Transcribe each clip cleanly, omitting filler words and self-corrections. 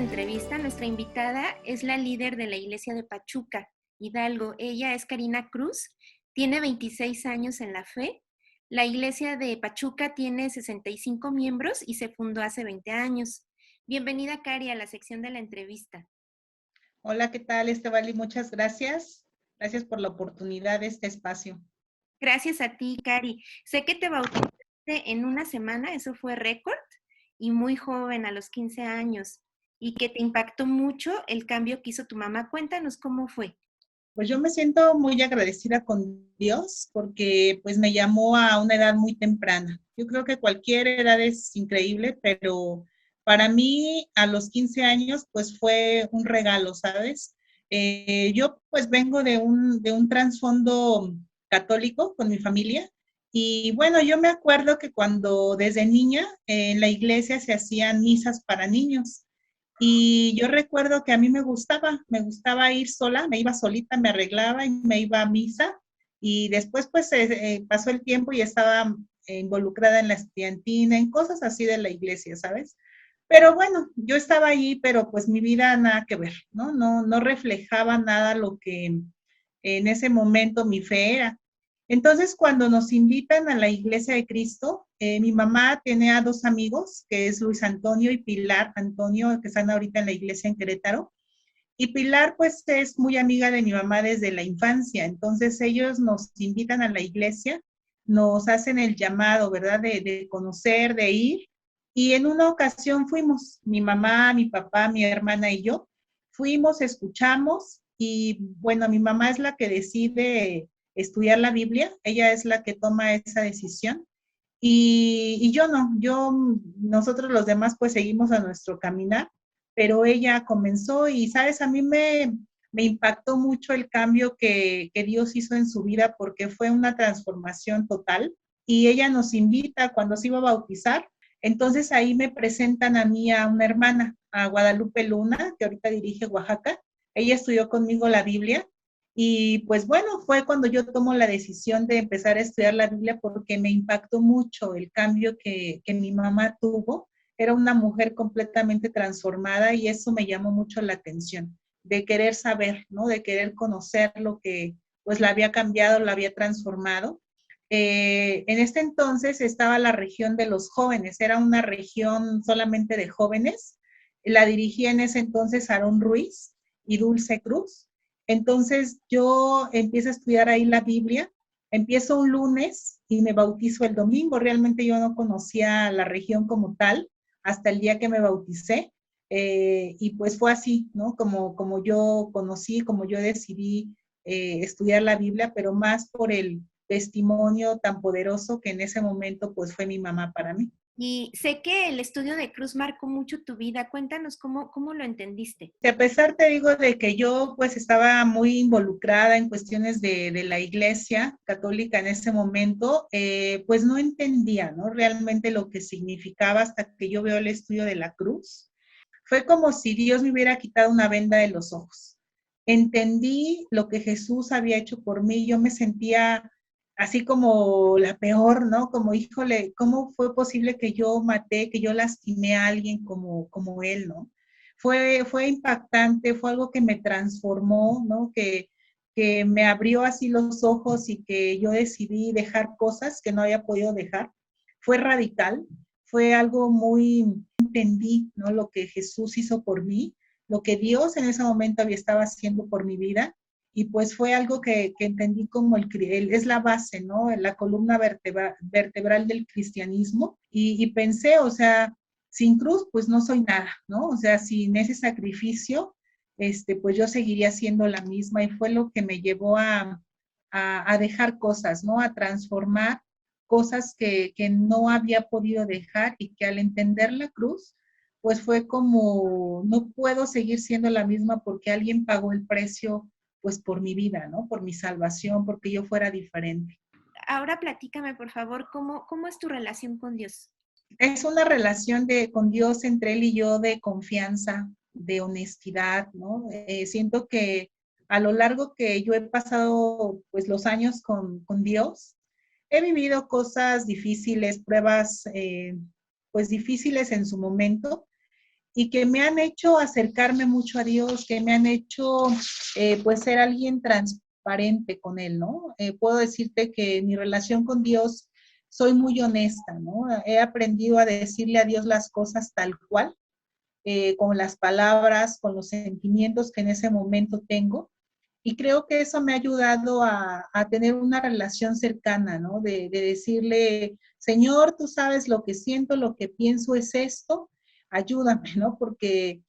entrevista, nuestra invitada es la líder de la iglesia de Pachuca, Hidalgo. Ella es Karina Cruz, tiene 26 años en la fe. La iglesia de Pachuca tiene 65 miembros y se fundó hace 20 años. Bienvenida, Cari, a la sección de la entrevista. Hola, ¿qué tal, Estebali? Muchas gracias. Gracias por la oportunidad de este espacio. Gracias a ti, Cari. Sé que te bautizaste en una semana, eso fue récord, y muy joven, a los 15 años, y que te impactó mucho el cambio que hizo tu mamá. Cuéntanos cómo fue. Pues yo me siento muy agradecida con Dios porque pues me llamó a una edad muy temprana. Yo creo que cualquier edad es increíble, pero para mí a los 15 años pues fue un regalo, ¿sabes? Yo pues vengo de un trasfondo católico con mi familia y bueno, yo me acuerdo que cuando desde niña en la iglesia se hacían misas para niños. Y yo recuerdo que a mí me gustaba ir sola, me iba solita, me arreglaba y me iba a misa. Y después pues pasó el tiempo y estaba involucrada en la estudiantina, en cosas así de la iglesia, ¿sabes? Pero bueno, yo estaba allí, pero pues mi vida nada que ver, ¿no? No reflejaba nada lo que en ese momento mi fe era. Entonces, cuando nos invitan a la Iglesia de Cristo, mi mamá tiene a dos amigos, que es Luis Antonio y Pilar Antonio, que están ahorita en la iglesia en Querétaro. Y Pilar, pues, es muy amiga de mi mamá desde la infancia. Entonces, ellos nos invitan a la iglesia, nos hacen el llamado, ¿verdad? De conocer, de ir. Y en una ocasión fuimos, mi mamá, mi papá, mi hermana y yo, fuimos, escuchamos y bueno, mi mamá es la que decide estudiar la Biblia, ella es la que toma esa decisión y yo no, nosotros los demás pues seguimos a nuestro caminar, pero ella comenzó y, sabes, a mí me impactó mucho el cambio que Dios hizo en su vida porque fue una transformación total y ella nos invita cuando se iba a bautizar. Entonces ahí me presentan a mí a una hermana, a Guadalupe Luna, que ahorita dirige Oaxaca. Ella estudió conmigo la Biblia y pues bueno, fue cuando yo tomo la decisión de empezar a estudiar la Biblia porque me impactó mucho el cambio que mi mamá tuvo. Era una mujer completamente transformada y eso me llamó mucho la atención, de querer saber, ¿no? De querer conocer lo que pues la había cambiado, la había transformado. En este entonces estaba la región de los jóvenes, era una región solamente de jóvenes. La dirigía en ese entonces Aarón Ruiz y Dulce Cruz. Entonces yo empiezo a estudiar ahí la Biblia, empiezo un lunes y me bautizo el domingo. Realmente yo no conocía la región como tal hasta el día que me bauticé. Y pues fue así, ¿no? Como yo conocí, como yo decidí estudiar la Biblia, pero más por el testimonio tan poderoso que en ese momento pues fue mi mamá para mí. Y sé que el estudio de Cruz marcó mucho tu vida. Cuéntanos cómo lo entendiste. A pesar, te digo, de que yo pues estaba muy involucrada en cuestiones de la iglesia católica en ese momento, pues no entendía, ¿no? Realmente lo que significaba hasta que yo veo el estudio de la cruz. Fue como si Dios me hubiera quitado una venda de los ojos. Entendí lo que Jesús había hecho por mí. Yo me sentía así como la peor, ¿no? Como, híjole, ¿cómo fue posible que yo maté, que yo lastimé a alguien como él, ¿no? Fue impactante, fue algo que me transformó, ¿no? Que me abrió así los ojos y que yo decidí dejar cosas que no había podido dejar. Fue radical, fue algo muy, entendí, ¿no? Lo que Jesús hizo por mí, lo que Dios en ese momento había estado haciendo por mi vida y pues fue algo que entendí como es la base, ¿no? La columna vertebral del cristianismo y pensé, o sea, sin cruz pues no soy nada, ¿no? O sea, sin ese sacrificio, pues yo seguiría siendo la misma y fue lo que me llevó a dejar cosas, ¿no? A transformar cosas que no había podido dejar y que al entender la cruz, pues fue como, no puedo seguir siendo la misma porque alguien pagó el precio, pues por mi vida, ¿no? Por mi salvación, porque yo fuera diferente. Ahora platícame, por favor, cómo es tu relación con Dios. Es una relación con Dios entre Él y yo de confianza, de honestidad, ¿no? Siento que a lo largo que yo he pasado, pues, los años con Dios, he vivido cosas difíciles, pruebas, pues, difíciles en su momento, y que me han hecho acercarme mucho a Dios, que me han hecho pues ser alguien transparente con Él, ¿no? Puedo decirte que en mi relación con Dios soy muy honesta, ¿no? He aprendido a decirle a Dios las cosas tal cual, con las palabras, con los sentimientos que en ese momento tengo. Y creo que eso me ha ayudado a tener una relación cercana, ¿no? De decirle, Señor, tú sabes lo que siento, lo que pienso es esto, ayúdame, ¿no? Porque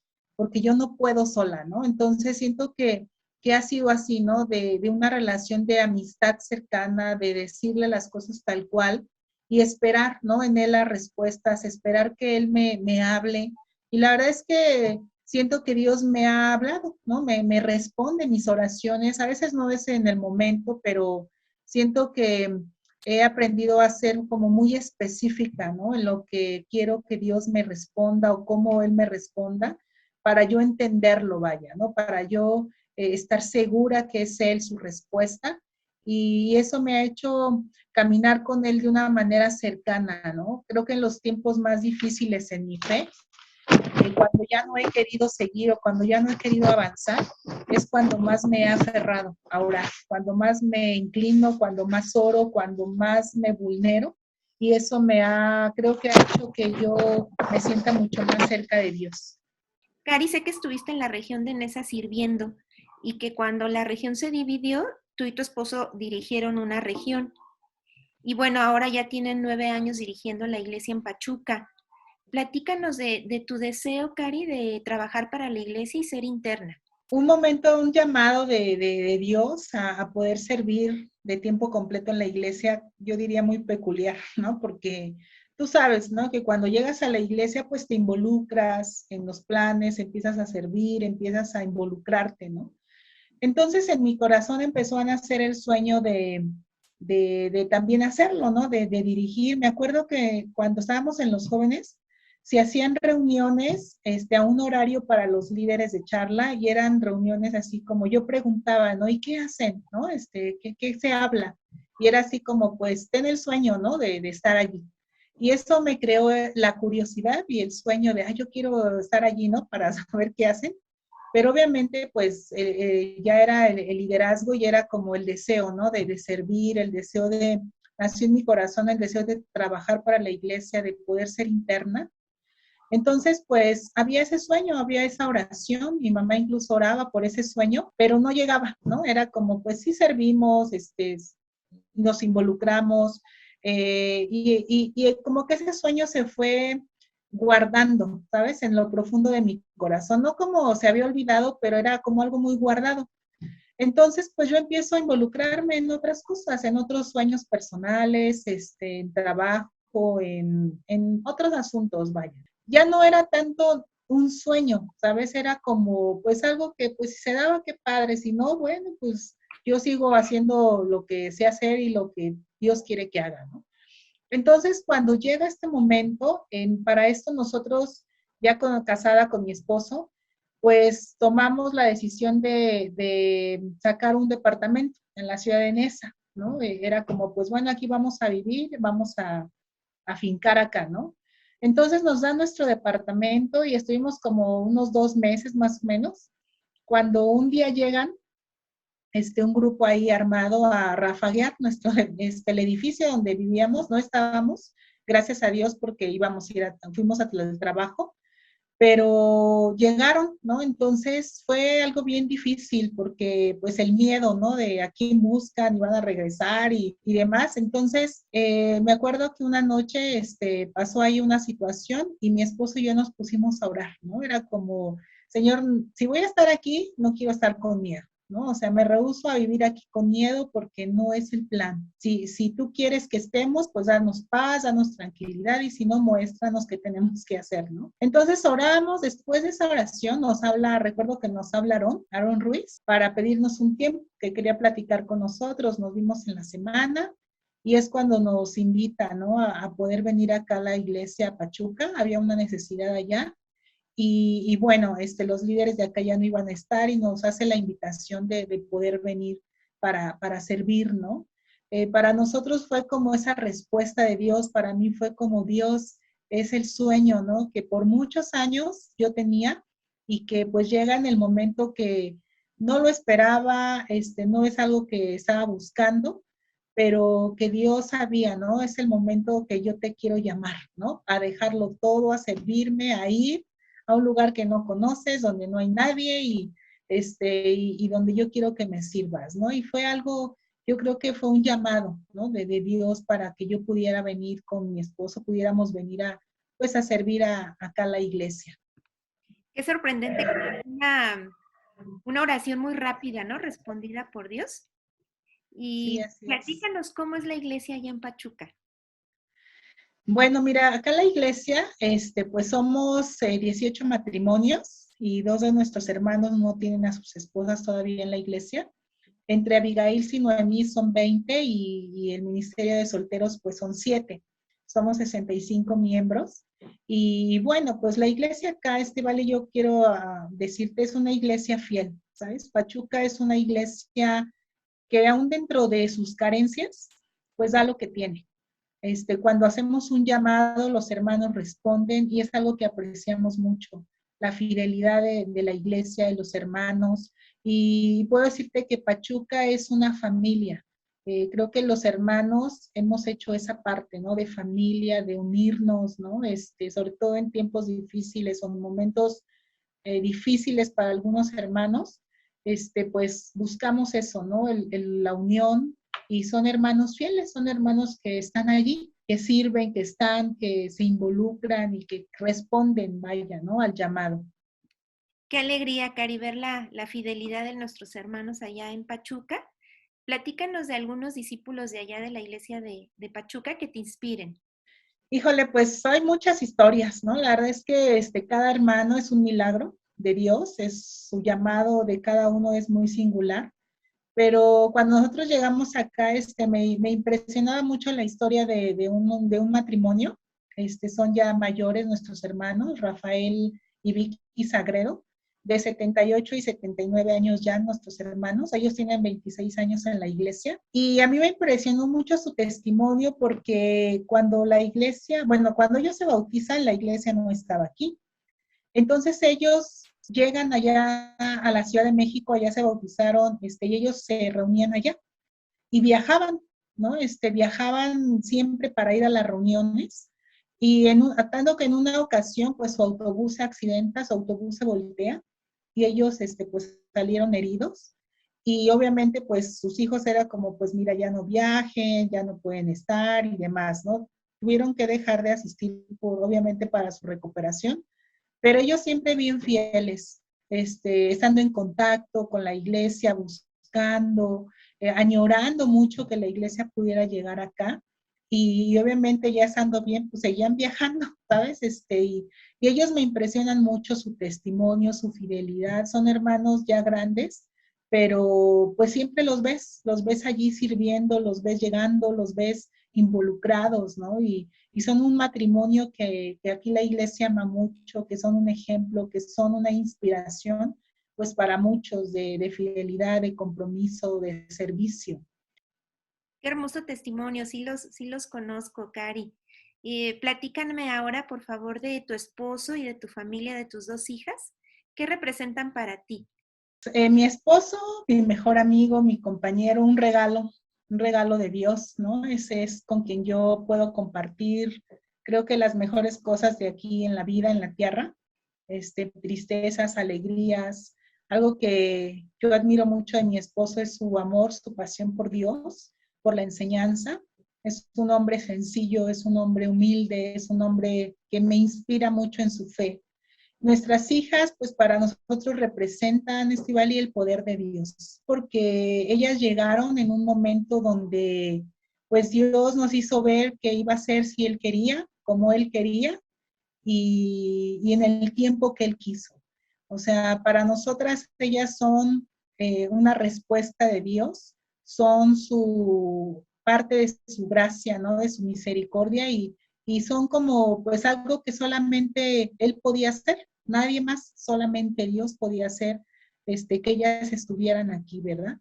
yo no puedo sola, ¿no? Entonces siento que ha sido así, ¿no? De una relación de amistad cercana, de decirle las cosas tal cual y esperar, ¿no? En él las respuestas, esperar que él me hable. Y la verdad es que siento que Dios me ha hablado, ¿no? Me responde mis oraciones. A veces no es en el momento, pero siento que he aprendido a ser como muy específica, ¿no? En lo que quiero que Dios me responda o cómo Él me responda, para yo entenderlo, vaya, ¿no? Para yo estar segura que es Él su respuesta. Y eso me ha hecho caminar con Él de una manera cercana, ¿no? Creo que en los tiempos más difíciles en mi fe, cuando ya no he querido seguir o cuando ya no he querido avanzar, es cuando más me he aferrado a orar, cuando más me inclino, cuando más oro, cuando más me vulnero. Y eso creo que ha hecho que yo me sienta mucho más cerca de Dios. Cari, sé que estuviste en la región de Nesa sirviendo y que cuando la región se dividió, tú y tu esposo dirigieron una región. Y bueno, ahora ya tienen 9 años dirigiendo la iglesia en Pachuca. Platícanos de tu deseo, Cari, de trabajar para la iglesia y ser interna. Un momento, un llamado de Dios a poder servir de tiempo completo en la iglesia, yo diría muy peculiar, ¿no? Porque tú sabes, ¿no? Que cuando llegas a la iglesia, pues te involucras en los planes, empiezas a servir, empiezas a involucrarte, ¿no? Entonces en mi corazón empezó a nacer el sueño de también hacerlo, ¿no? De dirigir. Me acuerdo que cuando estábamos en los jóvenes, se hacían reuniones a un horario para los líderes de charla y eran reuniones así como yo preguntaba, ¿no? ¿Y qué hacen? ¿No? ¿Qué se habla? Y era así como, pues, ten el sueño, ¿no? De estar allí. Y eso me creó la curiosidad y el sueño de, ay, yo quiero estar allí, ¿no? Para saber qué hacen. Pero obviamente, pues ya era el liderazgo y era como el deseo, ¿no? De servir, el deseo nació en mi corazón el deseo de trabajar para la iglesia, de poder ser interna. Entonces, pues había ese sueño, había esa oración, mi mamá incluso oraba por ese sueño, pero no llegaba, ¿no? Era como, pues sí servimos, nos involucramos, y como que ese sueño se fue guardando, ¿sabes? En lo profundo de mi corazón, no como se había olvidado, pero era como algo muy guardado. Entonces, pues yo empiezo a involucrarme en otras cosas, en otros sueños personales, en trabajo, en otros asuntos, vaya. Ya no era tanto un sueño, ¿sabes? Era como, pues algo que, pues si se daba, qué padre, si no, bueno, pues yo sigo haciendo lo que sé hacer y lo que Dios quiere que haga, ¿no? Entonces, cuando llega este momento, para esto nosotros, ya casada con mi esposo, pues tomamos la decisión de sacar un departamento en la ciudad de Neza, ¿no? Era como, pues bueno, aquí vamos a vivir, vamos a fincar acá, ¿no? Entonces nos dan nuestro departamento y estuvimos como unos 2 meses más o menos, cuando un día llegan un grupo ahí armado a rafaguear el edificio donde vivíamos, no estábamos, gracias a Dios, porque fuimos a el trabajo, pero llegaron, ¿no? Entonces fue algo bien difícil porque pues el miedo, ¿no? De a quién buscan y van a regresar y demás. Entonces me acuerdo que una noche pasó ahí una situación y mi esposo y yo nos pusimos a orar, ¿no? Era como, Señor, si voy a estar aquí, no quiero estar con miedo, ¿no? O sea, me rehúso a vivir aquí con miedo porque no es el plan. Si tú quieres que estemos, pues danos paz, danos tranquilidad y si no, muéstranos qué tenemos que hacer, ¿no? Entonces oramos, después de esa oración recuerdo que nos hablaron, Aaron Ruiz, para pedirnos un tiempo que quería platicar con nosotros, nos vimos en la semana y es cuando nos invita, ¿no? A poder venir acá a la iglesia a Pachuca, había una necesidad allá y bueno, los líderes de acá ya no iban a estar y nos hace la invitación de poder venir para servir, ¿no? Para nosotros fue como esa respuesta de Dios, para mí fue como Dios, es el sueño, ¿no? Que por muchos años yo tenía y que pues llega en el momento que no lo esperaba, no es algo que estaba buscando, pero que Dios sabía, ¿no? Es el momento que yo te quiero llamar, ¿no? A dejarlo todo, a servirme, a ir a un lugar que no conoces, donde no hay nadie y donde yo quiero que me sirvas, ¿no? Y fue algo, yo creo que fue un llamado, ¿no? De Dios para que yo pudiera venir con mi esposo, pudiéramos venir pues a servir acá a la iglesia. Qué sorprendente, una oración muy rápida, ¿no? Respondida por Dios. Sí, Y así es. platícanos cómo es la iglesia allá en Pachuca. Bueno, mira, acá en la iglesia, pues somos 18 matrimonios y dos de nuestros hermanos no tienen a sus esposas todavía en la iglesia. Entre Abigail y Noemí son 20 y el Ministerio de Solteros pues son 7. Somos 65 miembros. Y bueno, pues la iglesia acá, Vale, yo quiero decirte, es una iglesia fiel, ¿sabes? Pachuca es una iglesia que aún dentro de sus carencias, pues da lo que tiene. Cuando hacemos un llamado, los hermanos responden y es algo que apreciamos mucho, la fidelidad de la iglesia, de los hermanos. Y puedo decirte que Pachuca es una familia. Creo que los hermanos hemos hecho esa parte, ¿no? De familia, de unirnos, ¿no? Sobre todo en tiempos difíciles o en momentos difíciles para algunos hermanos, pues buscamos eso, ¿no? La unión y son hermanos fieles, son hermanos que están allí, que sirven, que están, que se involucran y que responden, vaya, ¿no? Al llamado. Qué alegría, Cari, ver la fidelidad de nuestros hermanos allá en Pachuca. Platícanos de algunos discípulos de allá de la iglesia de Pachuca que te inspiren. Híjole, pues hay muchas historias, ¿no? La verdad es que cada hermano es un milagro de Dios, es su llamado de cada uno es muy singular. Pero cuando nosotros llegamos acá, me impresionaba mucho la historia de un matrimonio. Son ya mayores nuestros hermanos, Rafael y Vicky Sagredo, de 78 y 79 años ya nuestros hermanos. Ellos tienen 26 años en la iglesia. Y a mí me impresionó mucho su testimonio porque cuando la iglesia, bueno, cuando ellos se bautizan, la iglesia no estaba aquí. Entonces ellos llegan allá a la Ciudad de México, allá se bautizaron, y ellos se reunían allá y viajaban, ¿no? Viajaban siempre para ir a las reuniones y atando que en una ocasión, pues su autobús se accidenta, su autobús se voltea y ellos, pues salieron heridos y obviamente, pues sus hijos era como, pues mira, ya no viajen, ya no pueden estar y demás, ¿no? Tuvieron que dejar de asistir, obviamente, para su recuperación, pero ellos siempre bien fieles, estando en contacto con la iglesia, buscando, añorando mucho que la iglesia pudiera llegar acá. Y obviamente ya estando bien, pues seguían viajando, ¿sabes? Y ellos me impresionan mucho su testimonio, su fidelidad. Son hermanos ya grandes, pero pues siempre los ves allí sirviendo, los ves llegando, los ves involucrados, ¿no? Y son un matrimonio que aquí la iglesia ama mucho, que son un ejemplo, que son una inspiración, pues para muchos de fidelidad, de compromiso, de servicio. Qué hermoso testimonio, sí los conozco, Cari. Platícanme ahora, por favor, de tu esposo y de tu familia, de tus dos hijas. ¿Qué representan para ti? Mi esposo, mi mejor amigo, mi compañero, un regalo de Dios, ¿no? Ese es con quien yo puedo compartir, creo que las mejores cosas de aquí en la vida, en la tierra, tristezas, alegrías. Algo que yo admiro mucho de mi esposo es su amor, su pasión por Dios, por la enseñanza. Es un hombre sencillo, es un hombre humilde, es un hombre que me inspira mucho en su fe. Nuestras hijas, pues para nosotros representan, Estivali, el poder de Dios, porque ellas llegaron en un momento donde, pues Dios nos hizo ver que iba a ser si Él quería, como Él quería, y en el tiempo que Él quiso. O sea, para nosotras ellas son una respuesta de Dios, son su parte de su gracia, ¿no? De su misericordia y son como pues algo que solamente Él podía hacer, nadie más, solamente Dios podía hacer que ellas estuvieran aquí, ¿verdad?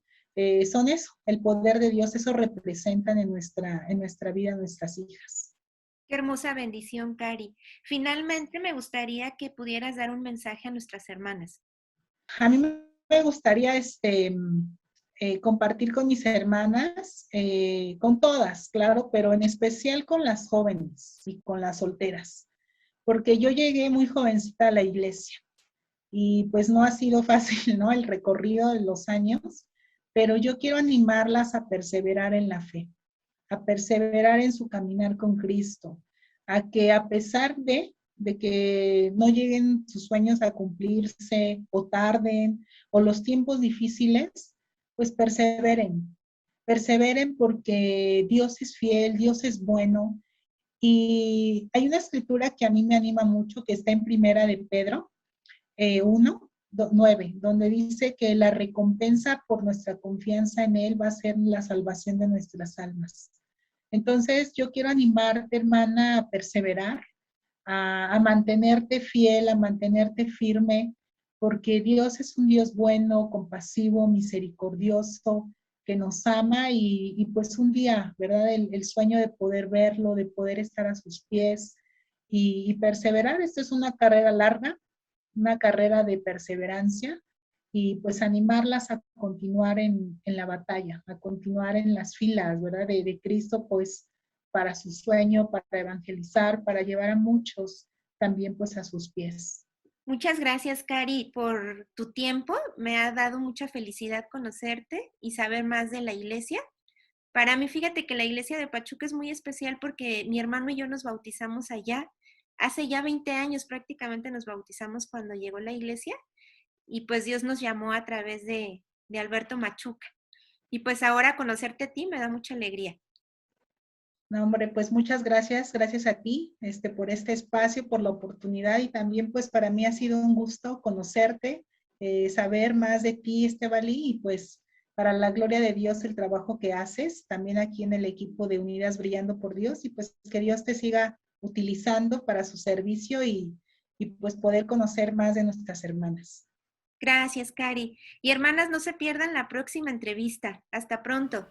Son eso, el poder de Dios, eso representan en nuestra vida nuestras hijas. Qué hermosa bendición, Cari. Finalmente, me gustaría que pudieras dar un mensaje a nuestras hermanas. A mí me gustaría compartir con mis hermanas, con todas, claro, pero en especial con las jóvenes y con las solteras, porque yo llegué muy jovencita a la iglesia y pues no ha sido fácil, ¿no? El recorrido de los años, pero yo quiero animarlas a perseverar en la fe, a perseverar en su caminar con Cristo, a que a pesar de que no lleguen sus sueños a cumplirse o tarden o los tiempos difíciles, pues perseveren, perseveren porque Dios es fiel, Dios es bueno. Y hay una escritura que a mí me anima mucho, que está en Primera de Pedro 1, 9, donde dice que la recompensa por nuestra confianza en Él va a ser la salvación de nuestras almas. Entonces, yo quiero animarte, hermana, a perseverar, a mantenerte fiel, a mantenerte firme, porque Dios es un Dios bueno, compasivo, misericordioso, que nos ama y pues un día, ¿verdad? El sueño de poder verlo, de poder estar a sus pies y perseverar. Esto es una carrera larga, una carrera de perseverancia y pues animarlas a continuar en la batalla, a continuar en las filas, ¿verdad? De Cristo, pues para su sueño, para evangelizar, para llevar a muchos también pues a sus pies. Muchas gracias, Cari, por tu tiempo. Me ha dado mucha felicidad conocerte y saber más de la iglesia. Para mí, fíjate que la iglesia de Pachuca es muy especial porque mi hermano y yo nos bautizamos allá. Hace ya 20 años prácticamente nos bautizamos cuando llegó la iglesia y pues Dios nos llamó a través de Alberto Machuca. Y pues ahora conocerte a ti me da mucha alegría. No, hombre, pues muchas gracias, gracias a ti, por este espacio, por la oportunidad y también pues para mí ha sido un gusto conocerte, saber más de ti, Estebalí, y pues para la gloria de Dios el trabajo que haces, también aquí en el equipo de Unidas Brillando por Dios y pues que Dios te siga utilizando para su servicio y pues poder conocer más de nuestras hermanas. Gracias, Cari. Y hermanas, no se pierdan la próxima entrevista. Hasta pronto.